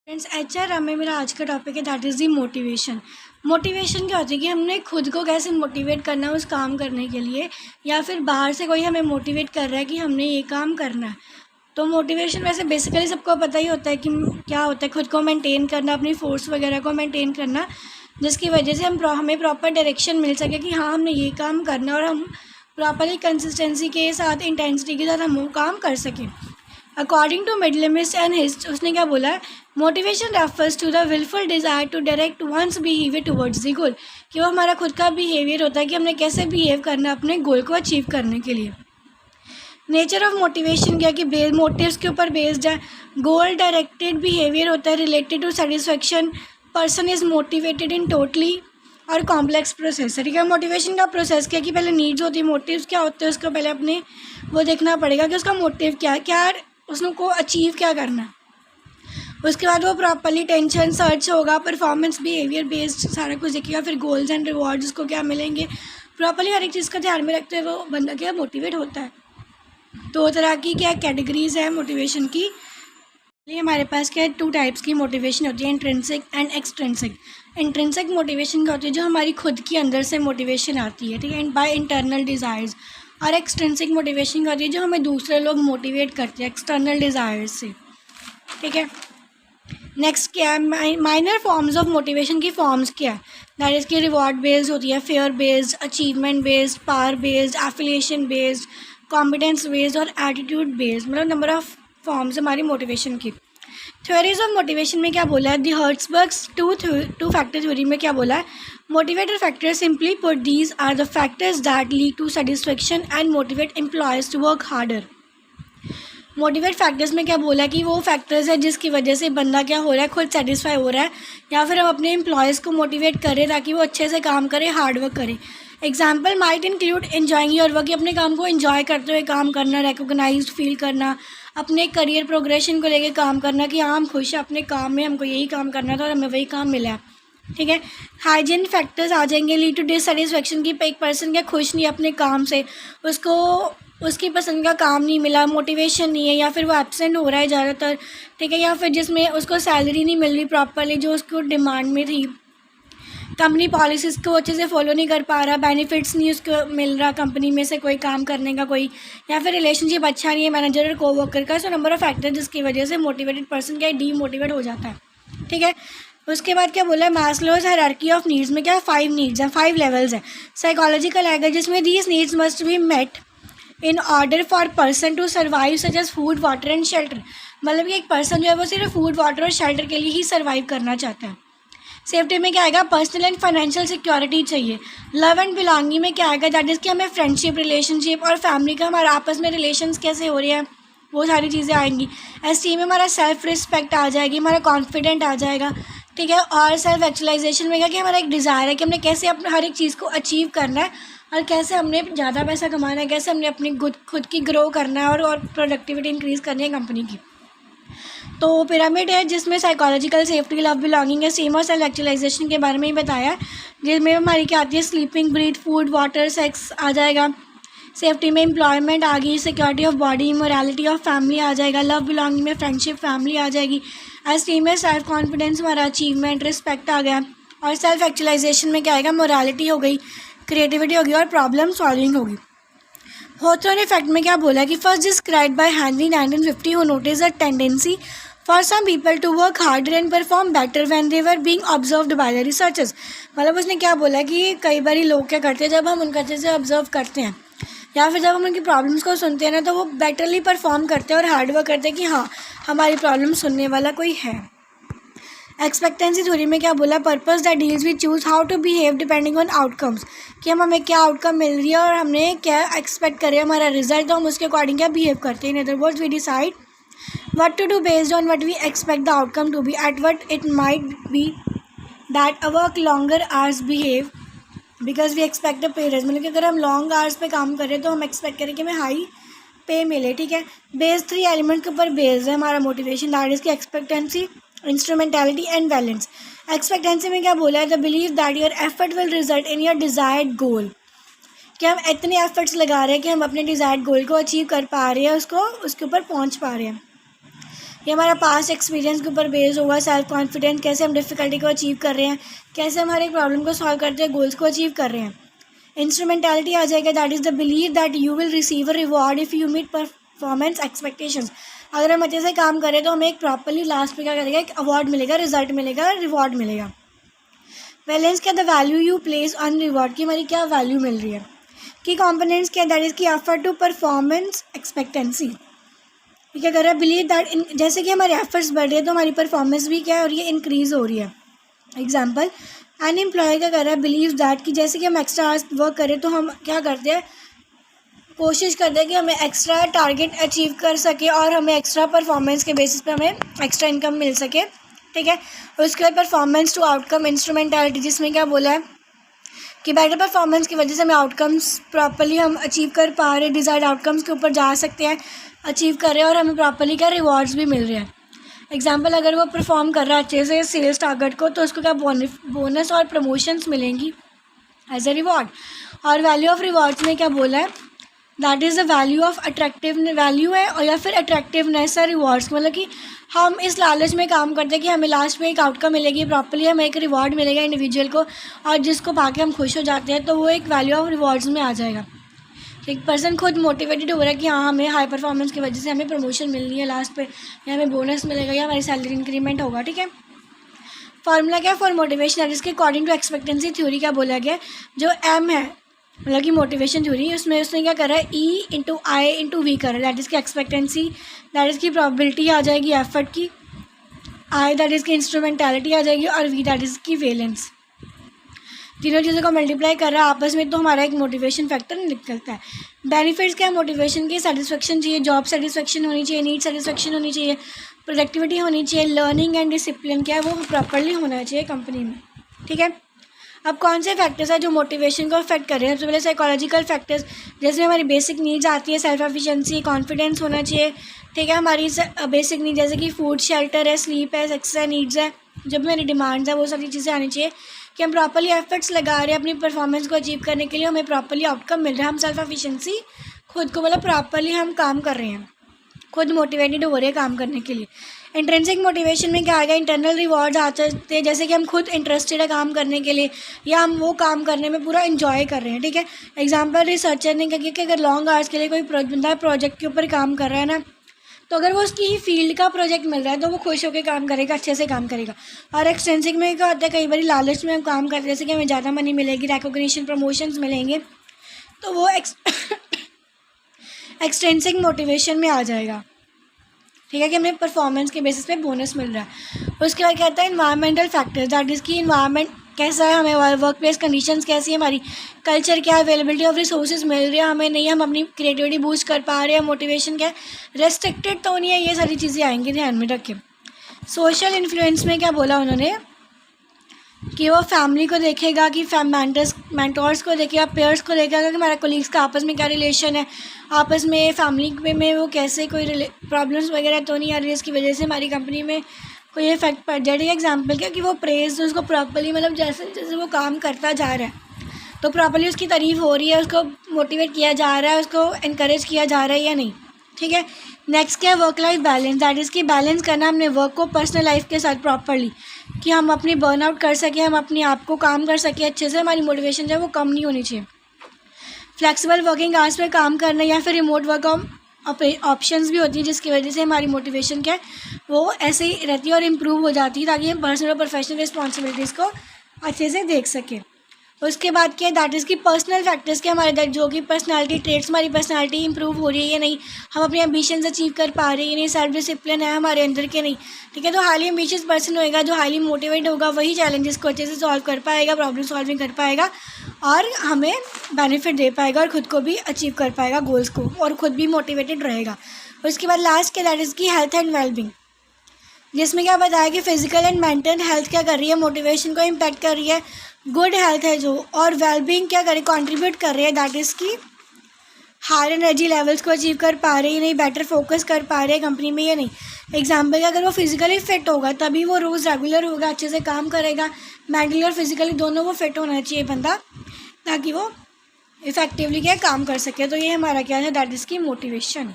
Friends HR में मेरा आज का टॉपिक है that is the motivation. Motivation क्या होती है कि हमने खुद को कैसे मोटिवेट करना है उस काम करने के लिए, या फिर बाहर से कोई हमें मोटिवेट कर रहा है कि हमने ये काम करना है। तो मोटिवेशन वैसे बेसिकली सबको पता ही होता है कि क्या होता है, खुद को मेंटेन करना, अपनी फोर्स वगैरह को मेंटेन करना, जिसकी वजह से हमें प्रॉपर डायरेक्शन मिल सके कि हाँ हमने ये काम करना और हम प्रॉपरली कंसिस्टेंसी के साथ, इंटेंसिटी के साथ हम वो काम कर सकें। According to Middlemist and Hitt, उसने क्या बोला है, motivation refers to the willful desire to direct one's behaviour towards the goal, कि वो हमारा खुद का बिहेवियर होता है कि हमने कैसे बिहेव करना है अपने गोल को अचीव करने के लिए। नेचर ऑफ मोटिवेशन क्या कि मोटिव्स के ऊपर बेस्ड है। गोल डायरेक्टेड बिहेवियर होता है related to satisfaction, person is motivated in totally और कॉम्प्लेक्स प्रोसेस। ठीक है, मोटिवेशन का प्रोसेस क्या कि पहले नीड्स होती है, मोटिव्स क्या होते हैं, उसको पहले अपने वो देखना पड़ेगा कि उसका मोटिव क्या है, क्या उसको अचीव क्या करना है। उसके बाद वो प्रॉपरली टेंशन सर्च होगा, परफॉर्मेंस बिहेवियर बेस्ड सारा कुछ देखेगा, फिर गोल्स एंड रिवॉर्ड्स उसको क्या मिलेंगे, प्रॉपरली हर एक चीज़ का ध्यान में रखते हुए वो बंदा क्या मोटिवेट होता है। दो तरह की क्या कैटेगरीज है मोटिवेशन की। ये हमारे पास क्या है, टू टाइप्स की मोटिवेशन होती है, intrinsic and extrinsic. Intrinsic motivation क्या होती है, जो हमारी खुद की अंदर से मोटिवेशन आती है, ठीक है, बाय इंटरनल डिज़ायर्स। और एक्सट्रिंसिक मोटिवेशन क्या होती है, जो हमें दूसरे लोग मोटिवेट करते हैं एक्सटर्नल डिज़ायर्स से। ठीक है, नेक्स्ट क्या है, माइनर फॉर्म्स ऑफ मोटिवेशन की फॉर्म्स क्या है, दैट इज़ की रिवॉर्ड बेस्ड होती है, fear based, achievement based, power based, affiliation based, competence based और एटीट्यूड बेस्ड। मतलब नंबर ऑफ फॉर्म्स हमारी मोटिवेशन की। थ्योरीज ऑफ मोटिवेशन में क्या बोला है, the Herzberg's two factor theory में क्या बोला है, motivator factors simply put these are the factors that lead to satisfaction and motivate employees to work harder. Motivate factors में क्या बोला कि वो फैक्टर्स है जिसकी वजह से बंदा क्या हो रहा है, खुद सेटिस्फाई हो रहा है, या फिर हम अपने एम्प्लॉयज़ को मोटिवेट करें ताकि वो अच्छे से काम करें, हार्ड वर्क करें। Example might include enjoying your work, अपने काम को एंजॉय करते हुए काम करना, रिकॉग्नाइज्ड फील करना, अपने करियर प्रोग्रेशन को लेके काम करना कि हाँ हम खुश हैं अपने काम में, हमको यही काम करना था और हमें वही काम मिला है। ठीक है, हाइजीन फैक्टर्स आ जाएंगे, लीड टू डिससेटिस्फेक्शन की एक पर्सन क्या खुश नहीं अपने काम से, उसको उसकी पसंद का काम नहीं मिला, मोटिवेशन नहीं है, या फिर वो एब्सेंट हो रहा है ज़्यादातर। ठीक है, या फिर जिसमें उसको सैलरी नहीं मिल रही प्रॉपरली जो उसको डिमांड में थी, कंपनी पॉलिसीज़ को अच्छे से फॉलो नहीं कर पा रहा, बेनिफिट्स नहीं उसको मिल रहा कंपनी में से कोई काम करने का कोई, या फिर रिलेशनशिप अच्छा नहीं है मैनेजर और कोवर्कर का। सो नंबर ऑफ फैक्टर जिसकी वजह से मोटिवेटेड पर्सन क्या डीमोटिवेट हो जाता है। ठीक है, उसके बाद क्या बोला है, मास्लोज हायरार्की ऑफ नीड्स में क्या 5 नीड्स हैं, 5 लेवल्स हैं। साइकोलॉजिकल आएगा जिसमें these needs must be met in order for person to survive such as food water and shelter. मतलब कि एक पर्सन जो है वो सिर्फ फूड वाटर और शेल्टर के लिए ही सर्वाइव करना चाहता है। सेफ्टी में क्या आएगा, पर्सनल एंड फाइनेंशियल सिक्योरिटी चाहिए। लव एंड बिलोंगिंग में क्या आएगा, दैट इज़ कि हमें फ्रेंडशिप, रिलेशनशिप और फैमिली का हमारा आपस में रिलेशंस कैसे हो रहे हैं, वो सारी चीज़ें आएंगी। एस्टीम में हमारा सेल्फ रिस्पेक्ट आ जाएगी, हमारा कॉन्फिडेंट आ जाएगा। ठीक है, और सेल्फ एक्चुअलाइजेशन में क्या कि हमारा एक डिज़ायर है कि हमने कैसे अपने हर एक चीज़ को अचीव करना है और कैसे हमने ज़्यादा पैसा कमाना है, कैसे हमने अपनी खुद की ग्रो करना है और प्रोडक्टिविटी इंक्रीज़ करनी है कंपनी की। तो पिरामिड है जिसमें psychological safety, love, belonging, esteem और सेल्फ एक्चुअलाइजेशन के बारे में ही बताया, जिसमें हमारी क्या आती है, sleeping, breath, food, water, sex आ जाएगा। सेफ्टी में एम्प्लॉयमेंट आ गई, security of body, morality of family आ जाएगा। लव बिलोंगिंग में फ्रेंडशिप, फैमिली आ जाएगी। एस्टीम में सेल्फ कॉन्फिडेंस, हमारा अचीवमेंट, रिस्पेक्ट आ गया। और सेल्फ एक्चुअलाइजेशन में क्या आएगा, मोरालिटी हो गई, क्रिएटिविटी होगी और प्रॉब्लम सॉल्विंग होगी। हॉथॉर्न इफेक्ट में क्या बोला कि first described by Henry 1950 who notice a tendency for some people to work harder and perform better when they were being observed by the researchers. मतलब उसने क्या बोला कि कई बार लोग क्या करते हैं, जब हम उनका अच्छे से ऑब्जर्व करते हैं या फिर जब हम उनकी प्रॉब्लम्स को सुनते हैं ना, तो वो बेटरली परफॉर्म करते हैं और हार्ड वर्क करते हैं कि हाँ हमारी प्रॉब्लम सुनने वाला कोई है। एक्सपेक्टेंसी थ्योरी में क्या बोला, purpose that deals with choose how to behave depending on outcomes, कि हमें क्या आउटकम मिल रही है और हमने क्या एक्सपेक्ट करें हमारा रिजल्ट, तो हम उसके अकॉर्डिंग क्या बिहेव करते हैं। In other words we decide what to do based on what we expect the outcome to be, at what it might be that our work longer hours behave because we expect a pay raise। मतलब कि अगर हम long hours पे काम करें तो हम expect करें कि हमें हाई पे मिले। ठीक है, बेस 3 एलिमेंट के ऊपर बेस्ड है हमारा मोटिवेशन, दैट इज़ की expectancy, instrumentality and balance. Expectancy में क्या बोला है, the believe that your effort will result in your desired goal, कि हम इतने एफर्ट्स लगा रहे हैं कि हम अपने डिजायर्ड गोल को अचीव कर पा रहे हैं, उसके ऊपर पहुँच पा रहे हैं। ये हमारा पास्ट एक्सपीरियंस के ऊपर बेस्ड होगा, सेल्फ कॉन्फिडेंस, कैसे हम डिफ़िकल्टी को अचीव कर रहे हैं, कैसे हम हर एक प्रॉब्लम को सॉल्व करते हैं, गोल्स को अचीव कर रहे हैं। इंस्ट्रूमेंटलिटी आ जाएगा, that is the believe that you will receive a reward if you meet performance expectations. अगर हम अच्छे से काम करें तो हमें एक प्रॉपरली लास्ट में क्या करेगा, एक अवार्ड मिलेगा, रिजल्ट मिलेगा, रिवॉर्ड मिलेगा। बैलेंस क्या, the value you place on reward की हमारी क्या वैल्यू मिल रही है। की कॉम्पोनेंट्स क्या, दैट इज़ की एफर्ट टू परफॉर्मेंस एक्सपेक्टेंसी। क्या कर रहा है, बिलीव दैट जैसे कि हमारे एफर्ट्स बढ़ रहे हैं तो हमारी परफॉर्मेंस भी क्या हो रही है, इंक्रीज़ हो रही है। एग्जाम्पल, एन एम्प्लॉय क्या कर रहा है, बिलीव दैट कि जैसे कि हम एक्स्ट्रा वर्क करें तो हम क्या करते हैं, कोशिश करते हैं कि हमें एक्स्ट्रा टारगेट अचीव कर सके और हमें एक्स्ट्रा परफॉर्मेंस के बेसिस पे हमें एक्स्ट्रा इनकम मिल सके। ठीक है, उसके बाद परफॉर्मेंस टू आउटकम इंस्ट्रूमेंटलिटी, जिसमें क्या बोला है कि बेटर परफॉर्मेंस की वजह से हमें आउटकम्स प्रॉपर्ली हम अचीव कर पा रहे हैं, डिज़ायर्ड आउटकम्स के ऊपर जा सकते हैं, अचीव कर रहे हैं और हमें प्रॉपर्ली क्या रिवॉर्ड्स भी मिल रहे हैं। एग्जाम्पल, अगर वो परफॉर्म कर रहा है अच्छे से सेल्स टारगेट को तो उसको क्या बोनस और प्रमोशंस मिलेंगी एज अ रिवॉर्ड। और वैल्यू ऑफ रिवॉर्ड्स में क्या बोला है, that is the value of attractive value है और या फिर अट्रैक्टिवनेस है रिवॉर्ड्स, मतलब कि हम इस लालच में काम करते हैं कि हमें लास्ट में एक आउटकम मिलेगी, प्रॉपर्ली हमें एक रिवॉर्ड मिलेगा इंडिविजुअल को और जिसको पाके हम खुश हो जाते हैं, तो वो एक वैल्यू ऑफ रिवॉर्ड्स में आ जाएगा। एक पर्सन खुद मोटिवेटेड हो रहा है कि हाँ हमें हाई परफॉर्मेंस की वजह से हमें प्रमोशन मिलनी है लास्ट पे, या हमें बोनस मिलेगा या हमारी सैलरी इंक्रीमेंट होगा। ठीक है, फार्मूला क्या है फॉर मोटिवेशन है, जिसके अकॉर्डिंग टू एक्सपेक्टेंसी थ्योरी क्या बोला गया, जो एम है मतलब कि मोटिवेशन थ्योरी, उसमें उसने क्या करा है, E into I into V करा है, दैट इज़ की एक्सपेक्टेंसी, दैट इज़ की प्रोबेबिलिटी आ जाएगी एफर्ट की, आई दैट इज़ की इंस्ट्रूमेंटलिटी आ जाएगी और वी दैट इज़ की वेलेंस। तीनों चीज़ों को मल्टीप्लाई कर रहा है आपस में तो हमारा एक मोटिवेशन फैक्टर निकलता है। बेनिफिट्स क्या है मोटिवेशन की, सेटिस्फेक्शन चाहिए, जॉब सेटिस्फेक्शन होनी चाहिए, नीड सेटिस्फेक्शन होनी चाहिए, प्रोडक्टिविटी होनी चाहिए, लर्निंग एंड डिसिप्लिन क्या है वो प्रॉपर्ली होना चाहिए कंपनी में। ठीक है, अब कौन से फैक्टर्स हैं जो मोटिवेशन को अफेक्ट कर रहे हैं। सबसे पहले साइकोलॉजिकल फैक्टर्स, जैसे हमारी बेसिक नीड्स आती है, सेल्फ एफिशिएंसी, कॉन्फिडेंस होना चाहिए। ठीक है, हमारी बेसिक नीड जैसे कि फूड, शेल्टर है, स्लीप है, एक्सरसाइज नीड्स है, जब मेरी डिमांड्स है वो सारी चीज़ें आनी चाहिए कि हम प्रॉपर्ली एफर्ट्स लगा रहे हैं अपनी परफॉर्मेंस को अचीव करने के लिए, हमें प्रॉपर्ली आउटकम मिल रहा है, हम सेल्फ एफिशिएंसी खुद को मतलब प्रॉपर्ली हम काम कर रहे हैं, खुद मोटिवेटेड हो रहे हैं काम करने के लिए। इंट्रिंसिक मोटिवेशन में क्या आएगा, इंटरनल रिवॉर्ड्स आते हैं, जैसे कि हम खुद इंटरेस्टेड है काम करने के लिए या हम वो काम करने में पूरा एंजॉय कर रहे हैं। ठीक है, एग्जांपल रिसर्चर ने क्या किया कि अगर लॉन्ग आवर्स के लिए कोई बंदा प्रोजेक्ट के ऊपर काम कर रहा है ना, तो अगर वो उसकी ही फील्ड का प्रोजेक्ट मिल रहा है तो वो खुश होकर काम करेगा, अच्छे से काम करेगा। और एक्सटेंसिक में क्या होता है, कई बार लालच में हम काम करते हैं, जैसे कि हमें ज़्यादा मनी मिलेगी, रिकॉग्निशन, प्रमोशंस मिलेंगे, तो वो एक्सटेंसिक मोटिवेशन में आ जाएगा। ठीक है, कि हमें परफॉर्मेंस के बेसिस पे बोनस मिल रहा है। उसके बाद कहता है इन्वायरमेंटल फैक्टर्स, दैट इज़ की इन्वायरमेंट कैसा है, हमें वर्क प्लेस कंडीशंस कैसी है, हमारी कल्चर क्या है, अवेलेबिलिटी ऑफ रिसोर्सेज मिल रही है हमें नहीं, हम अपनी क्रिएटिविटी बूस्ट कर पा रहे हैं, मोटिवेशन क्या है, रेस्ट्रिक्टेड तो नहीं है, ये सारी चीज़ें आएंगी ध्यान में रखें। सोशल इन्फ्लुएंस में क्या बोला उन्होंने कि वो फैमिली को देखेगा, कि मेंटोर्स को देखेगा, पेयर्स को देखेगा कि हमारा कोलीग्स का आपस में क्या रिलेशन है, आपस में फैमिली में वो कैसे कोई प्रॉब्लम्स वगैरह तो नहीं आ रही है, इसकी वजह से हमारी कंपनी में कोई इफेक्ट पड़ जाए। एग्जाम्पल क्या कि वो प्रेज उसको प्रॉपर्ली मतलब जैसे जैसे वो काम करता जा रहा है तो प्रॉपर्ली उसकी तारीफ़ हो रही है, उसको मोटिवेट किया जा रहा है, उसको इनकरेज किया जा रहा है या नहीं। ठीक है, नेक्स्ट क्या है work life balance, that is की बैलेंस करना अपने वर्क को पर्सनल लाइफ के साथ प्रॉपर्ली, कि हम अपनी बर्नआउट कर सकें, हम अपने आप को काम कर सकें अच्छे से, हमारी मोटिवेशन जो है वो कम नहीं होनी चाहिए। फ्लेक्सिबल वर्किंग आवर्स पे काम करना या फिर रिमोट वर्क ऑप्शंस भी होती है, जिसकी वजह से हमारी मोटिवेशन क्या है वो ऐसे ही रहती है और इम्प्रूव हो जाती है, ताकि हम पर्सनल और प्रोफेशनल रिस्पॉन्सिबिलिटीज़ को अच्छे से देख सकें। उसके बाद क्या है दैट इज़ की पर्सनल फैक्टर्स के हमारे जो कि पर्सनालिटी ट्रेट्स, हमारी पर्सनालिटी इंप्रूव हो रही है या नहीं, हम अपने एम्बिशंस अचीव कर पा रहे हैं या नहीं, सेल्फ डिसिप्लिन है हमारे अंदर के नहीं। ठीक है, तो हाईली एम्बिशियस पर्सन होएगा, जो हाईली मोटिवेट होगा, वही चैलेंजेस को अच्छे से सॉल्व कर पाएगा, प्रॉब्लम सॉल्विंग कर पाएगा और हमें बेनिफिट दे पाएगा और ख़ुद को भी अचीव कर पाएगा गोल्स को, और ख़ुद भी मोटिवेटेड रहेगा। उसके बाद लास्ट के दैट इज़ की हेल्थ एंड वेलबींग, जिसमें क्या बताया कि फिजिकल एंड मेंटल हेल्थ क्या कर रही है, मोटिवेशन को इम्पैक्ट कर रही है, गुड हेल्थ है जो, और वेलबींग क्या करे, कंट्रीब्यूट कर रही है, दैट इज़ की हायर एनर्जी लेवल्स को अचीव कर पा रही है नहीं, बेटर फोकस कर पा रहे हैं कंपनी में या नहीं। एग्जाम्पल अगर वो फिजिकली फिट होगा तभी वो रोज़ रेगुलर होगा, अच्छे से काम करेगा, मेंटली और फिजिकली दोनों वो फिट होना चाहिए बंदा, ताकि वो इफेक्टिवली क्या काम कर सके। तो ये हमारा क्या है दैट इज़ की मोटिवेशन।